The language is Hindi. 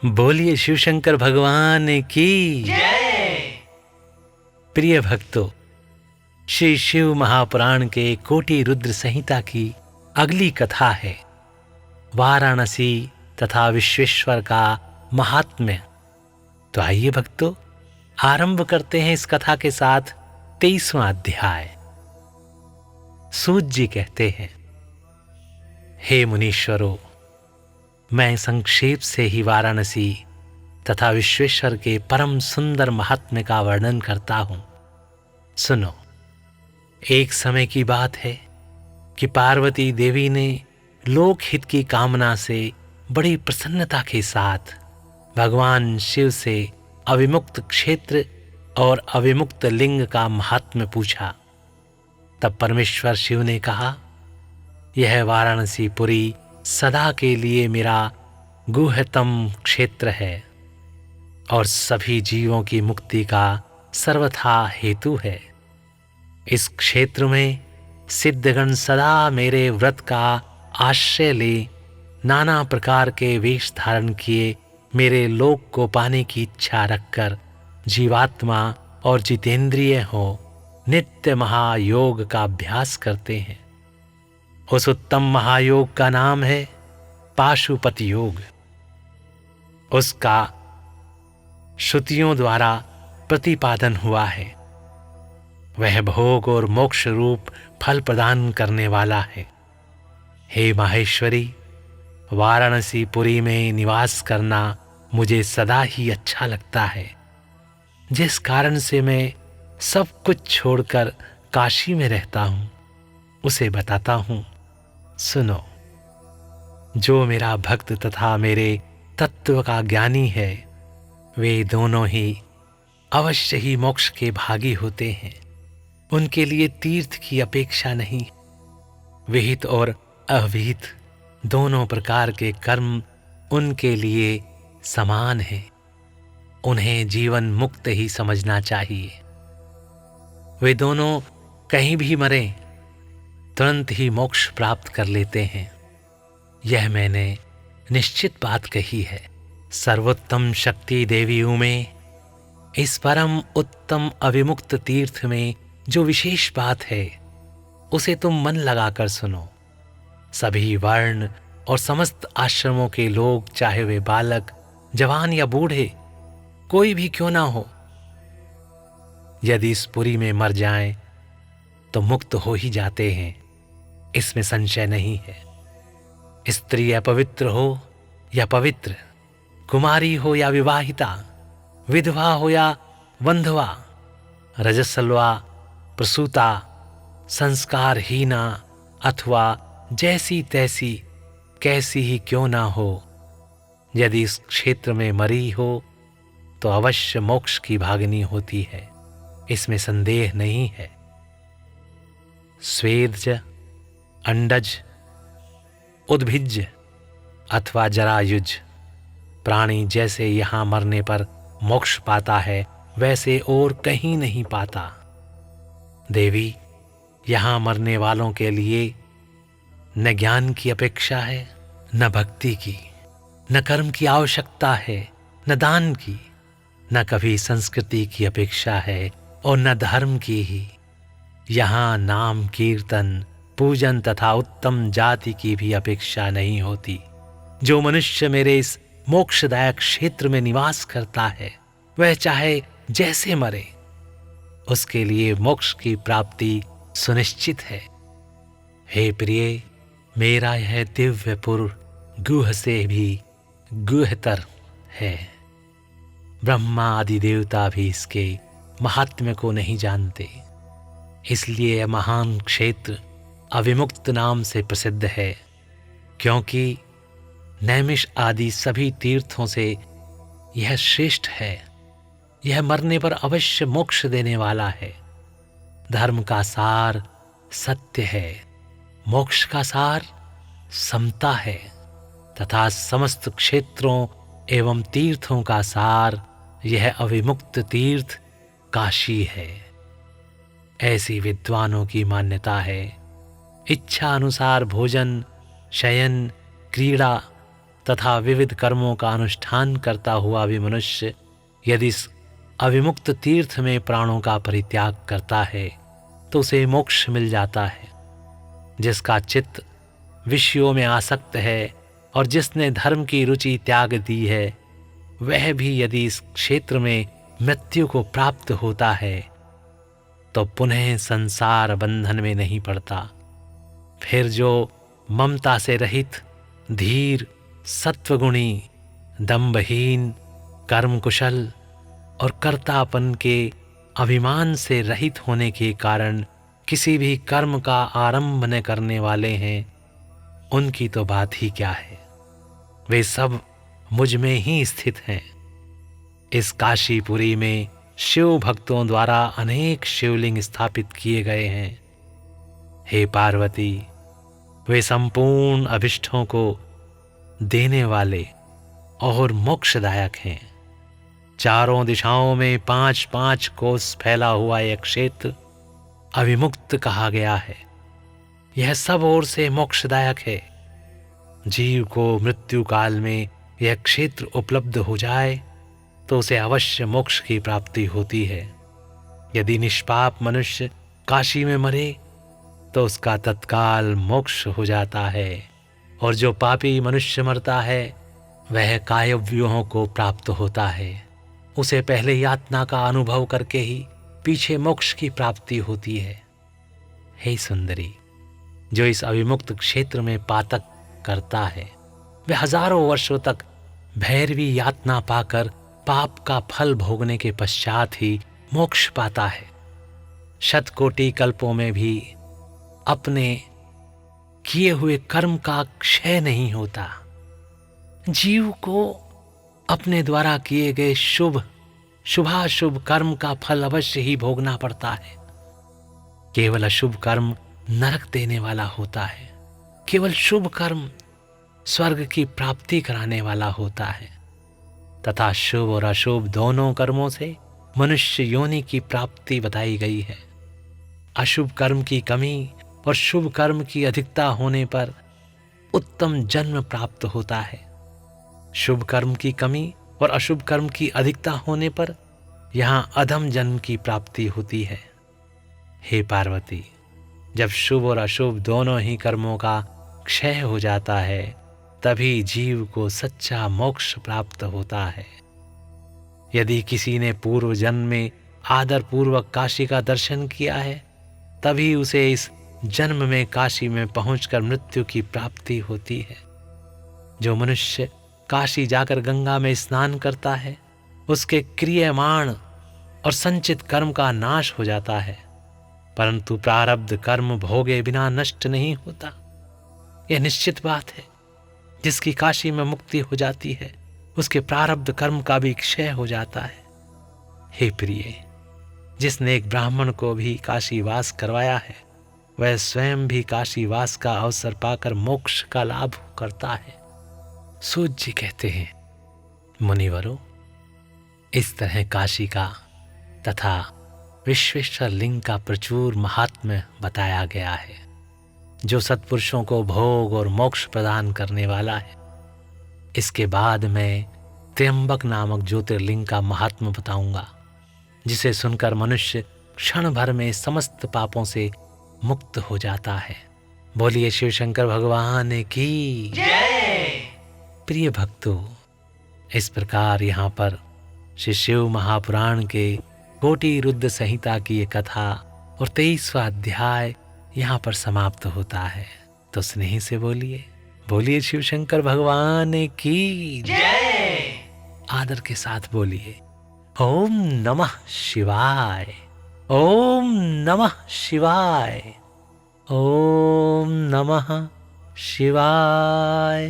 बोलिए शिव शंकर भगवान की जय। प्रिय भक्तों, श्री शिव महापुराण के कोटि रुद्र संहिता की अगली कथा है वाराणसी तथा विश्वेश्वर का महात्म्य। तो आइए भक्तों, आरंभ करते हैं इस कथा के साथ 23वां अध्याय। सूत जी कहते हैं, हे मुनीश्वरों, मैं संक्षेप से ही वाराणसी तथा विश्वेश्वर के परम सुंदर महात्म्य का वर्णन करता हूं। सुनो। एक समय की बात है कि पार्वती देवी ने लोकहित की कामना से बड़ी प्रसन्नता के साथ भगवान शिव से अविमुक्त क्षेत्र और अविमुक्त लिंग का महात्म्य पूछा। तब परमेश्वर शिव ने कहा, यह वाराणसी पुरी सदा के लिए मेरा गुह्यतम क्षेत्र है और सभी जीवों की मुक्ति का सर्वथा हेतु है। इस क्षेत्र में सिद्धगण सदा मेरे व्रत का आश्रय ले नाना प्रकार के वेश धारण किए मेरे लोक को पाने की इच्छा रखकर जीवात्मा और जितेंद्रिय हो नित्य महायोग का अभ्यास करते हैं। उस उत्तम महायोग का नाम है पाशुपति योग। उसका श्रुतियों द्वारा प्रतिपादन हुआ है। वह भोग और मोक्ष रूप फल प्रदान करने वाला है। हे माहेश्वरी, वाराणसी पुरी में निवास करना मुझे सदा ही अच्छा लगता है, जिस कारण से मैं सब कुछ छोड़कर काशी में रहता हूं, उसे बताता हूं। सुनो। जो मेरा भक्त तथा मेरे तत्व का ज्ञानी है, वे दोनों ही अवश्य ही मोक्ष के भागी होते हैं। उनके लिए तीर्थ की अपेक्षा नहीं। विहित और अविहित दोनों प्रकार के कर्म उनके लिए समान हैं। उन्हें जीवन मुक्त ही समझना चाहिए। वे दोनों कहीं भी मरें, तुरंत ही मोक्ष प्राप्त कर लेते हैं। यह मैंने निश्चित बात कही है। सर्वोत्तम शक्ति देवियों में इस परम उत्तम अविमुक्त तीर्थ में जो विशेष बात है, उसे तुम मन लगाकर सुनो। सभी वर्ण और समस्त आश्रमों के लोग, चाहे वे बालक, जवान या बूढ़े, कोई भी क्यों ना हो, यदि इस पुरी में मर जाएं तो मुक्त हो ही जाते हैं, इसमें संशय नहीं है। स्त्री अपवित्र हो या पवित्र, कुमारी हो या विवाहिता, विधवा हो या वंधवा, रजस्वला, प्रसूता, संस्कारहीना अथवा जैसी तैसी कैसी ही क्यों ना हो, यदि इस क्षेत्र में मरी हो तो अवश्य मोक्ष की भागिनी होती है, इसमें संदेह नहीं है। स्वेदज, अंडज, उद्भिज अथवा जरायुज प्राणी जैसे यहाँ मरने पर मोक्ष पाता है, वैसे और कहीं नहीं पाता। देवी, यहाँ मरने वालों के लिए न ज्ञान की अपेक्षा है, न भक्ति की, न कर्म की आवश्यकता है, न दान की, न कभी संस्कृति की अपेक्षा है और न धर्म की ही। यहाँ नाम कीर्तन, पूजन तथा उत्तम जाति की भी अपेक्षा नहीं होती। जो मनुष्य मेरे इस मोक्षदायक क्षेत्र में निवास करता है, वह चाहे जैसे मरे, उसके लिए मोक्ष की प्राप्ति सुनिश्चित है। हे प्रिय, मेरा यह दिव्यपुर गुह से भी गुह्यतर है। ब्रह्मा आदि देवता भी इसके महात्म्य को नहीं जानते। इसलिए यह महान क्षेत्र अविमुक्त नाम से प्रसिद्ध है, क्योंकि नैमिष आदि सभी तीर्थों से यह श्रेष्ठ है। यह मरने पर अवश्य मोक्ष देने वाला है। धर्म का सार सत्य है, मोक्ष का सार समता है तथा समस्त क्षेत्रों एवं तीर्थों का सार यह अविमुक्त तीर्थ काशी है। ऐसी विद्वानों की मान्यता है। इच्छा अनुसार भोजन, शयन, क्रीड़ा तथा विविध कर्मों का अनुष्ठान करता हुआ भी मनुष्य यदि इस अविमुक्त तीर्थ में प्राणों का परित्याग करता है तो उसे मोक्ष मिल जाता है। जिसका चित्त विषयों में आसक्त है और जिसने धर्म की रुचि त्याग दी है, वह भी यदि इस क्षेत्र में मृत्यु को प्राप्त होता है तो पुनः संसार बंधन में नहीं पड़ता। फिर जो ममता से रहित, धीर, सत्वगुणी, दंभहीन, कर्मकुशल और कर्तापन के अभिमान से रहित होने के कारण किसी भी कर्म का आरंभ न करने वाले हैं, उनकी तो बात ही क्या है। वे सब मुझ में ही स्थित हैं। इस काशीपुरी में शिव भक्तों द्वारा अनेक शिवलिंग स्थापित किए गए हैं। हे पार्वती, वे संपूर्ण अभिष्टों को देने वाले और मोक्षदायक हैं। चारों दिशाओं में 5-5 कोस फैला हुआ यह क्षेत्र अविमुक्त कहा गया है। यह सब ओर से मोक्षदायक है। जीव को मृत्यु काल में यह क्षेत्र उपलब्ध हो जाए तो उसे अवश्य मोक्ष की प्राप्ति होती है। यदि निष्पाप मनुष्य काशी में मरे तो उसका तत्काल मोक्ष हो जाता है, और जो पापी मनुष्य मरता है वह कायव्यूहों को प्राप्त होता है। उसे पहले यातना का अनुभव करके ही पीछे मोक्ष की प्राप्ति होती है। हे सुंदरी, जो इस अविमुक्त क्षेत्र में पातक करता है वह हजारों वर्षों तक भैरवी यातना पाकर पाप का फल भोगने के पश्चात ही मोक्ष पाता है। शतकोटि कल्पों में भी अपने किए हुए कर्म का क्षय नहीं होता। जीव को अपने द्वारा किए गए शुभाशुभ कर्म का फल अवश्य ही भोगना पड़ता है। केवल अशुभ कर्म नरक देने वाला होता है। केवल शुभ कर्म स्वर्ग की प्राप्ति कराने वाला होता है, तथा शुभ और अशुभ दोनों कर्मों से मनुष्य योनि की प्राप्ति बताई गई है। अशुभ कर्म की कमी और शुभ कर्म की अधिकता होने पर उत्तम जन्म प्राप्त होता है। शुभ कर्म की कमी और अशुभ कर्म की अधिकता होने पर यहाँ अधम जन्म की प्राप्ति होती है। हे पार्वती, जब शुभ और अशुभ दोनों ही कर्मों का क्षय हो जाता है तभी जीव को सच्चा मोक्ष प्राप्त होता है। यदि किसी ने पूर्व जन्म में आदर पूर्वक काशी का दर्शन किया है तभी उसे इस जन्म में काशी में पहुंचकर मृत्यु की प्राप्ति होती है। जो मनुष्य काशी जाकर गंगा में स्नान करता है उसके क्रियमाण और संचित कर्म का नाश हो जाता है, परंतु प्रारब्ध कर्म भोगे बिना नष्ट नहीं होता। यह निश्चित बात है। जिसकी काशी में मुक्ति हो जाती है उसके प्रारब्ध कर्म का भी क्षय हो जाता है। हे प्रिय, जिसने एक ब्राह्मण को भी काशीवास करवाया है वह स्वयं भी काशीवास का अवसर पाकर मोक्ष का लाभ करता है। सूत जी कहते हैं, मुनिवरों, इस तरह काशी का तथा विश्वेश्वर लिंग का प्रचुर महात्म्य बताया गया है, जो सत्पुरुषों को भोग और मोक्ष प्रदान करने वाला है। इसके बाद मैं त्र्यंबक नामक ज्योतिर्लिंग का महात्म्य बताऊंगा, जिसे सुनकर मनुष्य क्षण भर में समस्त पापों से मुक्त हो जाता है। बोलिए शिव शंकर भगवान की जय। प्रिय भक्तों, इस प्रकार यहाँ पर श्री शिव महापुराण के कोटि रुद्र संहिता की ये कथा और 23वां अध्याय यहाँ पर समाप्त होता है। तो स्नेह से बोलिए शिव शंकर भगवान की जय। आदर के साथ बोलिए ओम नमः शिवाय, ओम नमः शिवाय, ओम नमः शिवाय।